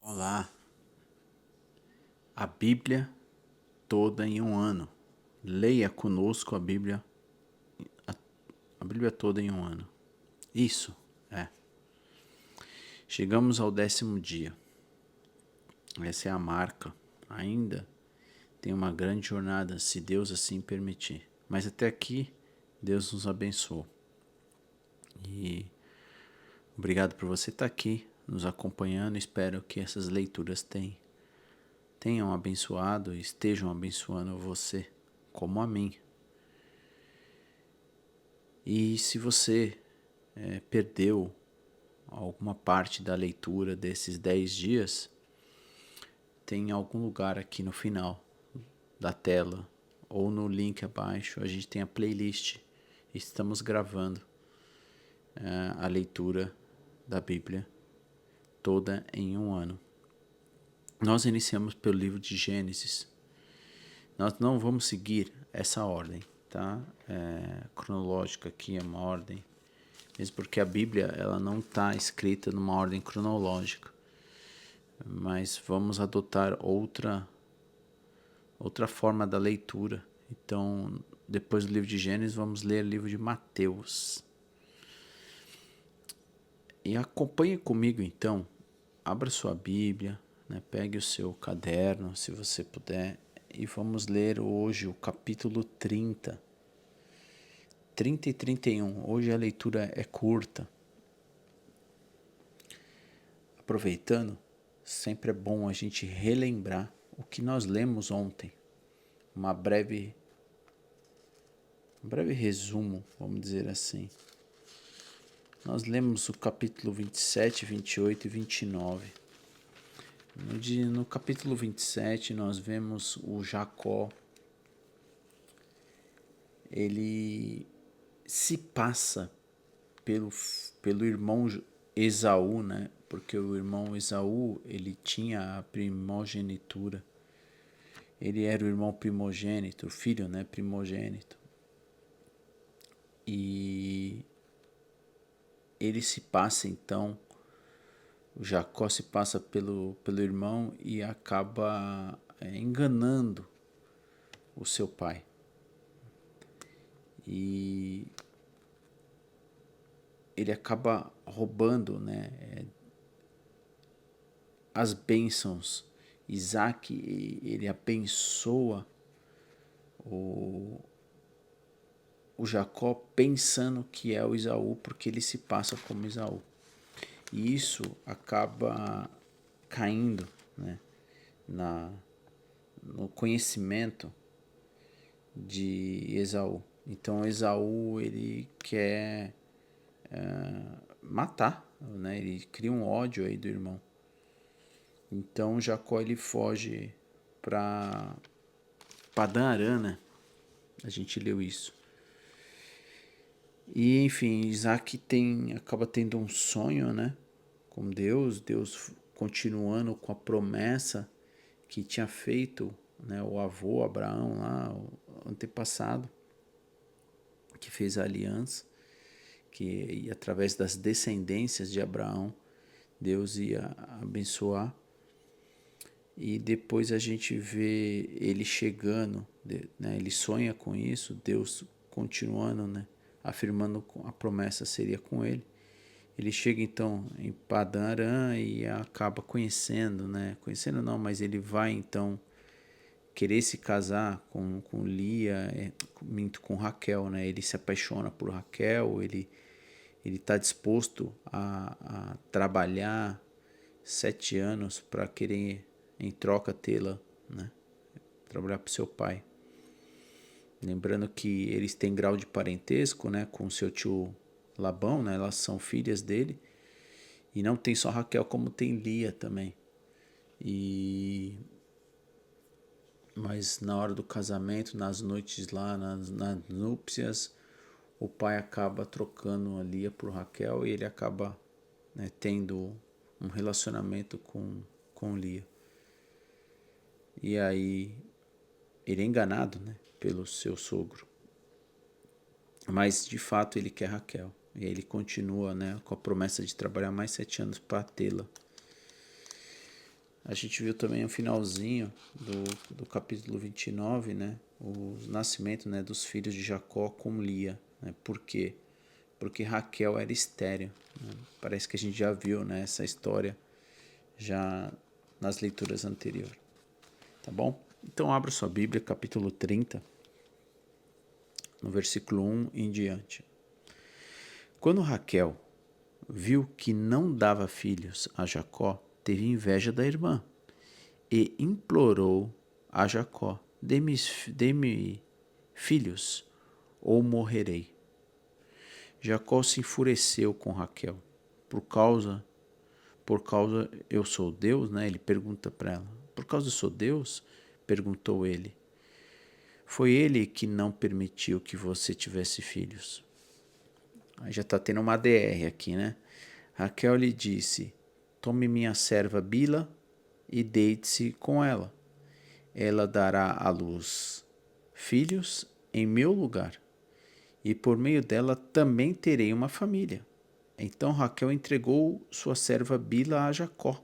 Olá, a Bíblia toda em um ano. Leia conosco a, a Bíblia toda em um ano. Isso, é. Chegamos ao 10º dia. Essa é a marca. Ainda tem uma grande jornada, se Deus assim permitir. Mas até aqui, Deus nos abençoou. E obrigado por você estar aqui, nos acompanhando. Espero que essas leituras tenham abençoado e estejam abençoando você, como a mim. E se você perdeu alguma parte da leitura desses 10 dias, tem algum lugar aqui no final da tela ou no link abaixo, a gente tem a playlist. Estamos gravando a leitura da Bíblia toda em um ano. Nós iniciamos pelo livro de Gênesis. Nós não vamos seguir essa ordem, tá? Cronológica aqui é uma ordem, mesmo porque a Bíblia ela não está escrita numa ordem cronológica, mas vamos adotar outra forma da leitura. Então, depois do livro de Gênesis, vamos ler o livro de Mateus. E acompanhe comigo, então. Abra sua Bíblia, né? Pegue o seu caderno, se você puder, e vamos ler hoje o capítulo 30 e 31. Hoje a leitura é curta. Aproveitando, sempre é bom a gente relembrar o que nós lemos ontem. Um breve resumo, vamos dizer assim. Nós lemos o capítulo 27, 28 e 29. No capítulo 27, nós vemos o Jacó. Ele se passa pelo irmão Esaú, né? Porque o irmão Esaú, ele tinha a primogenitura. Ele era o irmão primogênito, o filho, né? Primogênito. E ele se passa, então, o Jacó se passa pelo irmão e acaba enganando o seu pai. E ele acaba roubando, né, as bênçãos. Isaac, ele abençoa o Jacó pensando que é o Esaú, porque ele se passa como Esaú. E isso acaba caindo, né, no conhecimento de Esaú. Então Esaú ele quer matar, né? Ele cria um ódio aí do irmão. Então Jacó ele foge para Padã Arã, né? A gente leu isso. E enfim, Isaac acaba tendo um sonho, né? Com Deus continuando com a promessa que tinha feito, né, o avô Abraão lá, o antepassado, que fez a aliança, que através das descendências de Abraão, Deus ia abençoar. E depois a gente vê ele chegando, né, ele sonha com isso, Deus continuando, né, afirmando que a promessa seria com ele. Ele chega então em Padã Arã e acaba conhecendo, né? Conhecendo não, mas ele vai então querer se casar com Lia, minto, com Raquel, né? Ele se apaixona por Raquel, ele está disposto a trabalhar 7 anos para querer em troca tê-la, né? Trabalhar para o seu pai. Lembrando que eles têm grau de parentesco, né, com seu tio Labão, né? Elas são filhas dele. E não tem só Raquel, como tem Lia também. Mas na hora do casamento, nas noites lá, nas núpcias, o pai acaba trocando a Lia por Raquel e ele acaba, né, tendo um relacionamento com Lia. E aí ele é enganado, né, pelo seu sogro. Mas de fato ele quer Raquel. E ele continua, né, com a promessa de trabalhar mais 7 anos para tê-la. A gente viu também o finalzinho do capítulo 29, né? O nascimento, né, dos filhos de Jacó com Lia. Né? Por quê? Porque Raquel era estéril. Né? Parece que a gente já viu, né, essa história já nas leituras anteriores. Tá bom? Então abra sua Bíblia, capítulo 30, no versículo 1 em diante. Quando Raquel viu que não dava filhos a Jacó, teve inveja da irmã e implorou a Jacó: dê-me filhos, ou morrerei. Jacó se enfureceu com Raquel. Por causa eu sou Deus, né? Ele pergunta para ela. Por causa eu sou Deus? Perguntou ele. Foi ele que não permitiu que você tivesse filhos. Aí já está tendo uma DR aqui, né? Raquel lhe disse: tome minha serva Bila e deite-se com ela. Ela dará à luz filhos em meu lugar, e por meio dela também terei uma família. Então Raquel entregou sua serva Bila a Jacó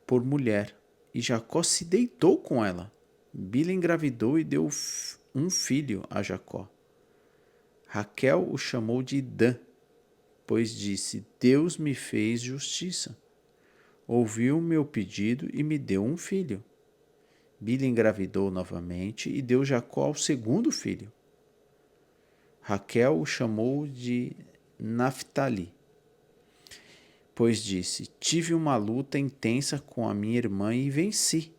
por mulher, e Jacó se deitou com ela. Bila engravidou e deu um filho a Jacó. Raquel o chamou de Dan, pois disse: Deus me fez justiça. Ouviu meu pedido e me deu um filho. Bila engravidou novamente e deu Jacó ao segundo filho. Raquel o chamou de Naphtali, pois disse: tive uma luta intensa com a minha irmã e venci.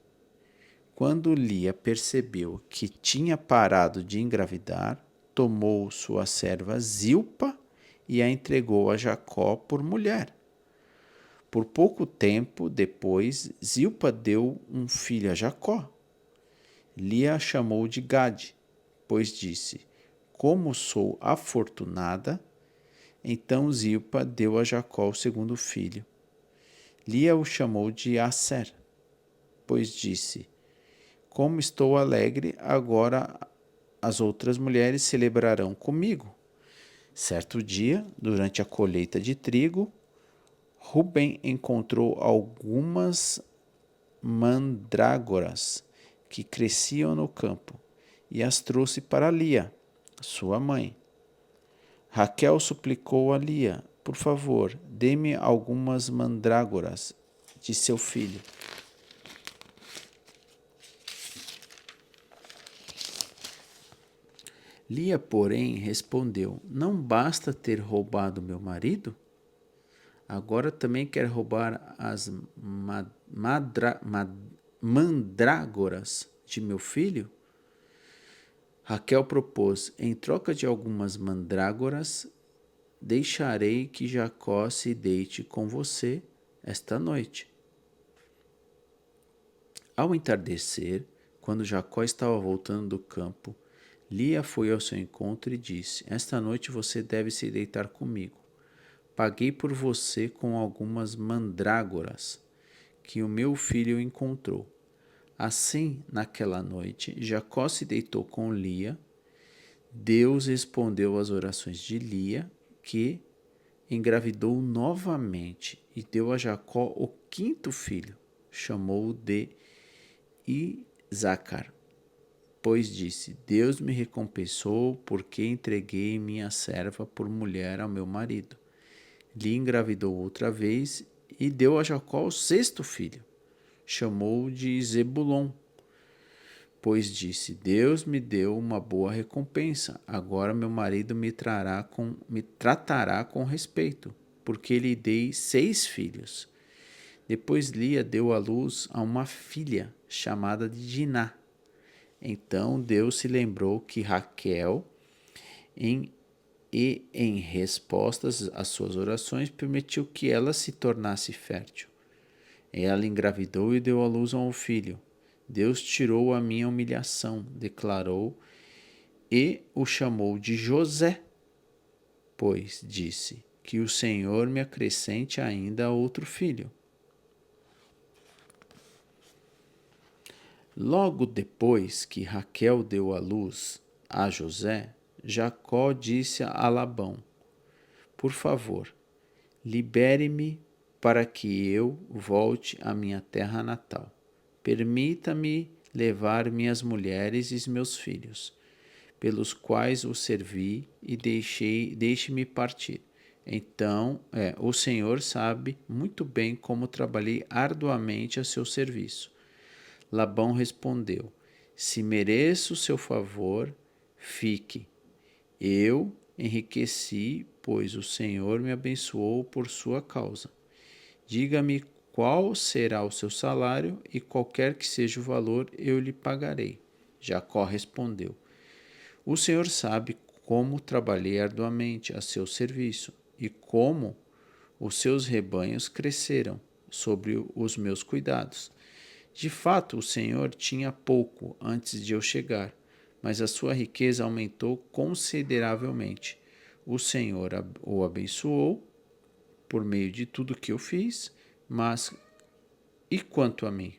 Quando Lia percebeu que tinha parado de engravidar, tomou sua serva Zilpa e a entregou a Jacó por mulher. Por pouco tempo depois, Zilpa deu um filho a Jacó. Lia a chamou de Gade, pois disse: como sou afortunada. Então Zilpa deu a Jacó o segundo filho. Lia o chamou de Asser, pois disse: como estou alegre, agora as outras mulheres celebrarão comigo. Certo dia, durante a colheita de trigo, Rubem encontrou algumas mandrágoras que cresciam no campo e as trouxe para Lia, sua mãe. Raquel suplicou a Lia: por favor, dê-me algumas mandrágoras de seu filho. Lia, porém, respondeu: não basta ter roubado meu marido? Agora também quer roubar as mandrágoras de meu filho? Raquel propôs: em troca de algumas mandrágoras, deixarei que Jacó se deite com você esta noite. Ao entardecer, quando Jacó estava voltando do campo, Lia foi ao seu encontro e disse: esta noite você deve se deitar comigo. Paguei por você com algumas mandrágoras que o meu filho encontrou. Assim, naquela noite, Jacó se deitou com Lia. Deus respondeu às orações de Lia, que engravidou novamente e deu a Jacó o quinto filho. Chamou-o de Isacar, pois disse: Deus me recompensou porque entreguei minha serva por mulher ao meu marido. Lia engravidou outra vez e deu a Jacó o sexto filho. Chamou-o de Zebulon, pois disse: Deus me deu uma boa recompensa. Agora meu marido me tratará com respeito, porque lhe dei 6 filhos. Depois Lia deu à luz a uma filha chamada de Diná. Então Deus se lembrou que Raquel, em respostas às suas orações, permitiu que ela se tornasse fértil. Ela engravidou e deu à luz a um filho. Deus tirou a minha humilhação, declarou, e o chamou de José, pois disse: que o Senhor me acrescente ainda outro filho. Logo depois que Raquel deu à luz a José, Jacó disse a Labão: por favor, libere-me para que eu volte à minha terra natal. Permita-me levar minhas mulheres e meus filhos, pelos quais o servi, e deixe-me partir. Então, o Senhor sabe muito bem como trabalhei arduamente a seu serviço. Labão respondeu: Se mereço o seu favor, fique. Eu enriqueci, pois o Senhor me abençoou por sua causa. Diga-me qual será o seu salário, e qualquer que seja o valor, eu lhe pagarei. Jacó respondeu: O Senhor sabe como trabalhei arduamente a seu serviço, e como os seus rebanhos cresceram sobre os meus cuidados. De fato, o Senhor tinha pouco antes de eu chegar, mas a sua riqueza aumentou consideravelmente. O Senhor o abençoou por meio de tudo que eu fiz, mas e quanto a mim?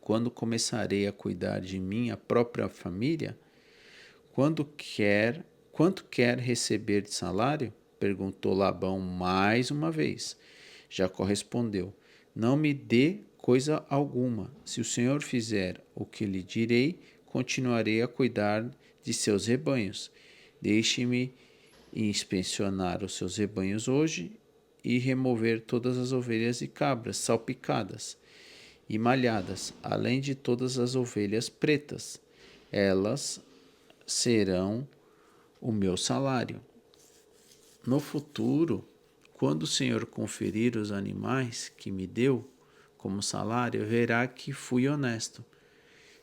Quando começarei a cuidar de minha própria família? Quanto quer receber de salário? Perguntou Labão mais uma vez. Jacó respondeu: Não me dê coisa alguma. Se o Senhor fizer o que lhe direi, continuarei a cuidar de seus rebanhos. Deixe-me inspecionar os seus rebanhos hoje e remover todas as ovelhas e cabras salpicadas e malhadas, além de todas as ovelhas pretas. Elas serão o meu salário. No futuro, quando o Senhor conferir os animais que me deu como salário, verá que fui honesto.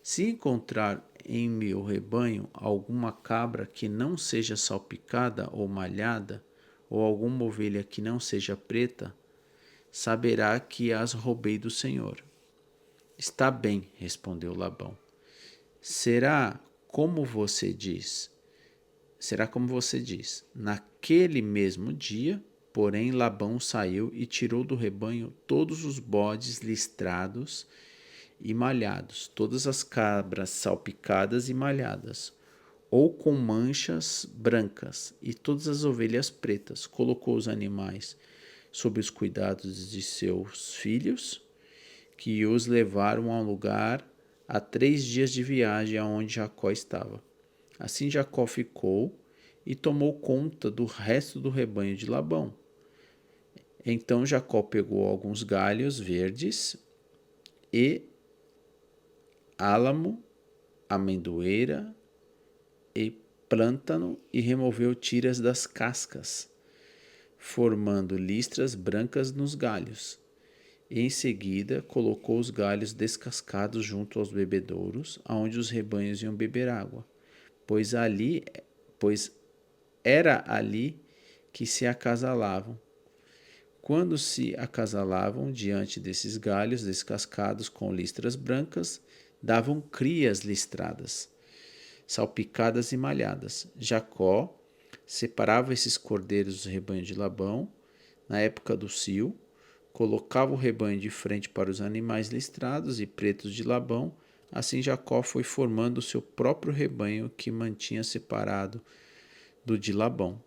Se encontrar em meu rebanho alguma cabra que não seja salpicada ou malhada, ou alguma ovelha que não seja preta, saberá que as roubei do Senhor. Está bem, respondeu Labão. Será como você diz. Será como você diz. Naquele mesmo dia, porém, Labão saiu e tirou do rebanho todos os bodes listrados e malhados, todas as cabras salpicadas e malhadas, ou com manchas brancas, e todas as ovelhas pretas. Colocou os animais sob os cuidados de seus filhos, que os levaram a um lugar a 3 dias de viagem aonde Jacó estava. Assim Jacó ficou e tomou conta do resto do rebanho de Labão. Então Jacó pegou alguns galhos verdes e álamo, amendoeira e plântano e removeu tiras das cascas, formando listras brancas nos galhos. E em seguida colocou os galhos descascados junto aos bebedouros, aonde os rebanhos iam beber água, pois era ali que se acasalavam. Quando se acasalavam diante desses galhos descascados com listras brancas, davam crias listradas, salpicadas e malhadas. Jacó separava esses cordeiros do rebanho de Labão na época do cio, colocava o rebanho de frente para os animais listrados e pretos de Labão. Assim Jacó foi formando o seu próprio rebanho, que mantinha separado do de Labão.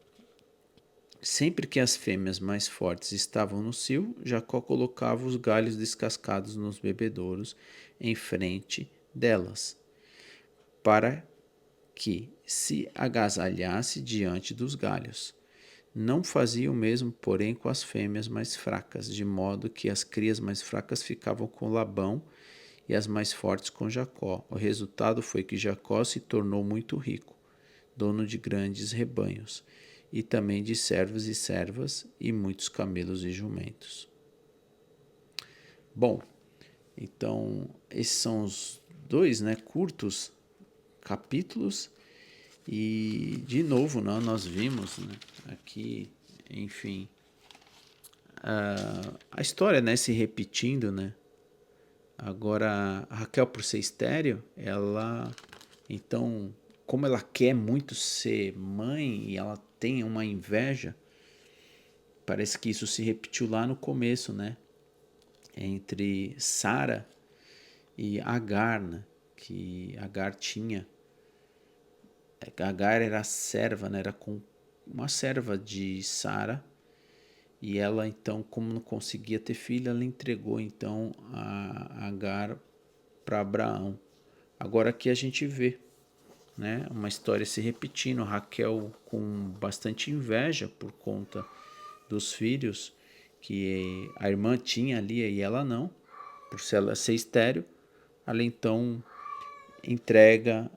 Sempre que as fêmeas mais fortes estavam no cio, Jacó colocava os galhos descascados nos bebedouros em frente delas, para que se agasalhasse diante dos galhos. Não fazia o mesmo, porém, com as fêmeas mais fracas, de modo que as crias mais fracas ficavam com Labão e as mais fortes com Jacó. O resultado foi que Jacó se tornou muito rico, dono de grandes rebanhos, e também de servos e servas, e muitos camelos e jumentos. Bom, então esses são os dois, curtos capítulos, e de novo, nós vimos, aqui, enfim, a história, se repetindo, Agora, a Raquel, por ser estéril, ela, então, como ela quer muito ser mãe e ela tem uma inveja, parece que isso se repetiu lá no começo, entre Sara e Agar, que Agar tinha. Agar era serva, era com uma serva de Sara, E ela então, como não conseguia ter filho, ela entregou então a Agar para Abraão. Agora aqui a gente vê, né, uma história se repetindo, Raquel com bastante inveja por conta dos filhos que a irmã tinha ali e ela não, por ela ser estéril. Ela então entrega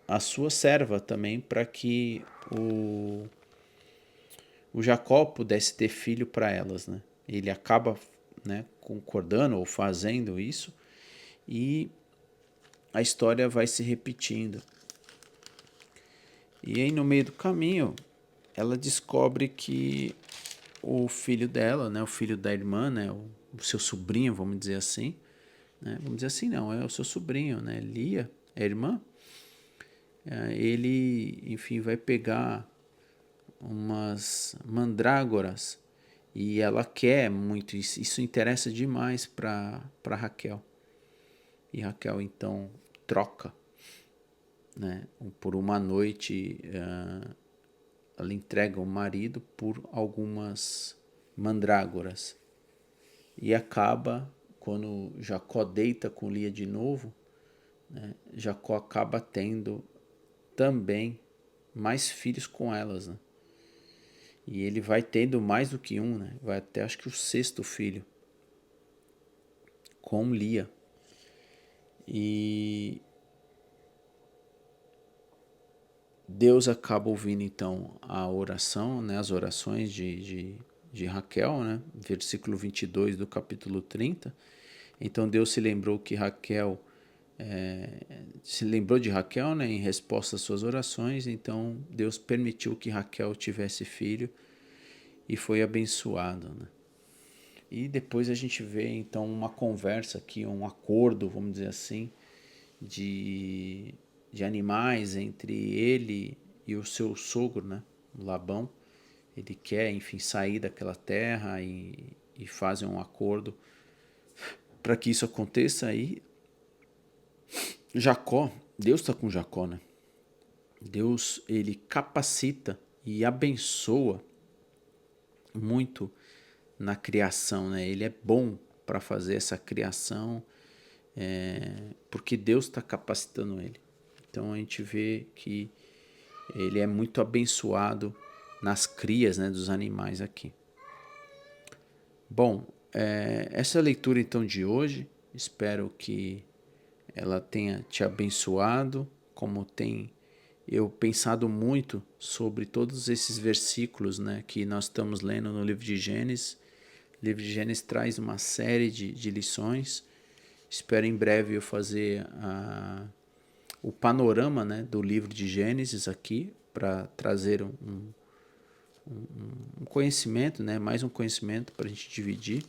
a sua serva também para que o Jacó pudesse ter filho para elas, né? Ele acaba, né, concordando ou fazendo isso, e a história vai se repetindo. E aí no meio do caminho, ela descobre que o filho dela, né, o filho da irmã, né, o seu sobrinho, vamos dizer assim, né, vamos dizer assim não, é o seu sobrinho, né, Lia, a irmã, ele, enfim, vai pegar umas mandrágoras e ela quer muito isso interessa demais para Raquel. E Raquel então troca, né, por uma noite, ela entrega o marido por algumas mandrágoras e acaba, quando Jacó deita com Lia de novo, né, Jacó acaba tendo também mais filhos com elas, né? E ele vai tendo mais do que um, né? Vai até acho que o sexto filho com Lia. E Deus acaba ouvindo então a oração, né? As orações de Raquel, né? Versículo 22 do capítulo 30. Então Deus se lembrou que Raquel se lembrou de Raquel, né, em resposta às suas orações. Então Deus permitiu que Raquel tivesse filho e foi abençoado, né? E depois a gente vê então uma conversa aqui, um acordo, vamos dizer assim, de, de animais entre ele e o seu sogro, né, Labão. Ele quer, enfim, sair daquela terra e fazem um acordo para que isso aconteça. Aí Jacó, Deus está com Jacó, né? Deus, ele capacita e abençoa muito na criação, né? Ele é bom para fazer essa criação, porque Deus está capacitando ele. Então a gente vê que ele é muito abençoado nas crias, né, dos animais aqui. Bom, essa leitura então de hoje, espero que ela tenha te abençoado, como tem eu pensado muito sobre todos esses versículos, né, que nós estamos lendo no livro de Gênesis. O livro de Gênesis traz uma série de lições. Espero em breve eu fazer o panorama, né, do livro de Gênesis aqui, para trazer um conhecimento, né, mais um conhecimento para a gente dividir,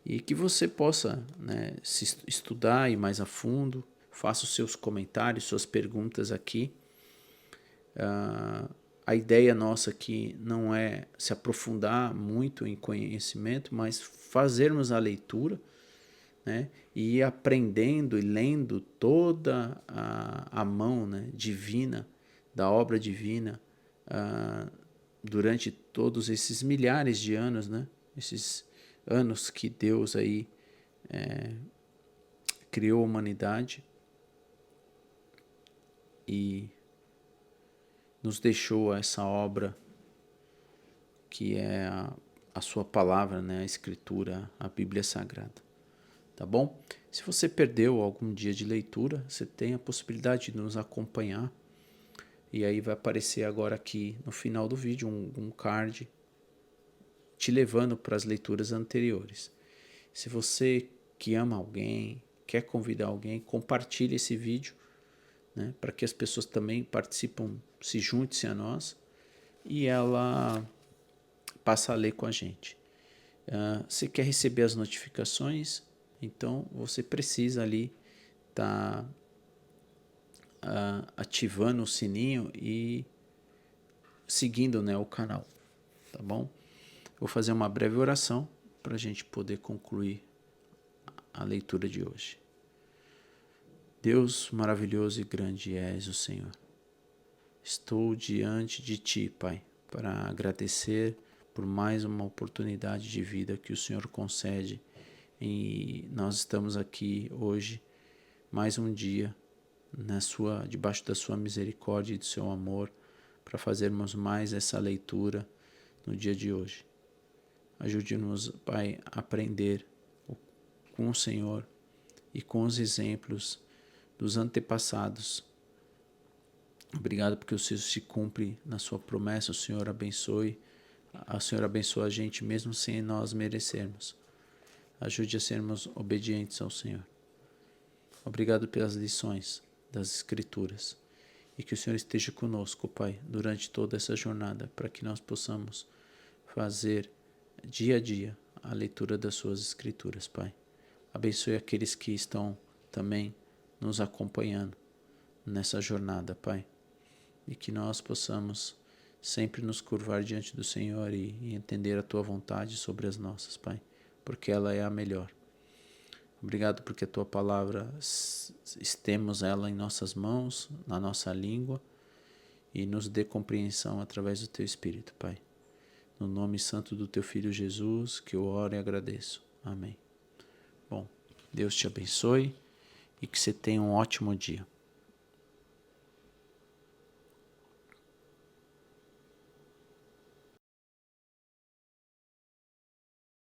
e que você possa, né, se estudar e mais a fundo, faça os seus comentários, suas perguntas aqui. A ideia nossa aqui não é se aprofundar muito em conhecimento, mas fazermos a leitura, né, e ir aprendendo e lendo toda a mão, né, divina, da obra divina, durante todos esses milhares de anos, né, esses anos que Deus aí criou a humanidade e nos deixou essa obra que é a sua palavra, né, a Escritura, a Bíblia Sagrada. Tá bom? Se você perdeu algum dia de leitura, você tem a possibilidade de nos acompanhar. E aí vai aparecer agora aqui no final do vídeo um card te levando para as leituras anteriores. Se você que ama alguém, quer convidar alguém, compartilhe esse vídeo, né, para que as pessoas também participam, se juntem-se a nós e ela passa a ler com a gente. Você quer receber as notificações? Então você precisa ali estar ativando o sininho e seguindo, né, o canal, tá bom? Vou fazer uma breve oração para a gente poder concluir a leitura de hoje. Deus maravilhoso e grande és o Senhor. Estou diante de Ti, Pai, para agradecer por mais uma oportunidade de vida que o Senhor concede. E nós estamos aqui hoje, mais um dia, debaixo da sua misericórdia e do seu amor, para fazermos mais essa leitura no dia de hoje. Ajude-nos, Pai, a aprender com o Senhor e com os exemplos dos antepassados. Obrigado porque o Senhor se cumpre na sua promessa. O Senhor abençoa a gente mesmo sem nós merecermos. Ajude a sermos obedientes ao Senhor. Obrigado pelas lições das Escrituras e que o Senhor esteja conosco, Pai, durante toda essa jornada, para que nós possamos fazer dia a dia a leitura das suas Escrituras, Pai. Abençoe aqueles que estão também nos acompanhando nessa jornada, Pai, e que nós possamos sempre nos curvar diante do Senhor e entender a Tua vontade sobre as nossas, Pai, porque ela é a melhor. Obrigado porque a Tua palavra, estemos ela em nossas mãos, na nossa língua, e nos dê compreensão através do Teu Espírito, Pai. No nome santo do Teu Filho Jesus, que eu oro e agradeço. Amém. Bom, Deus te abençoe e que você tenha um ótimo dia.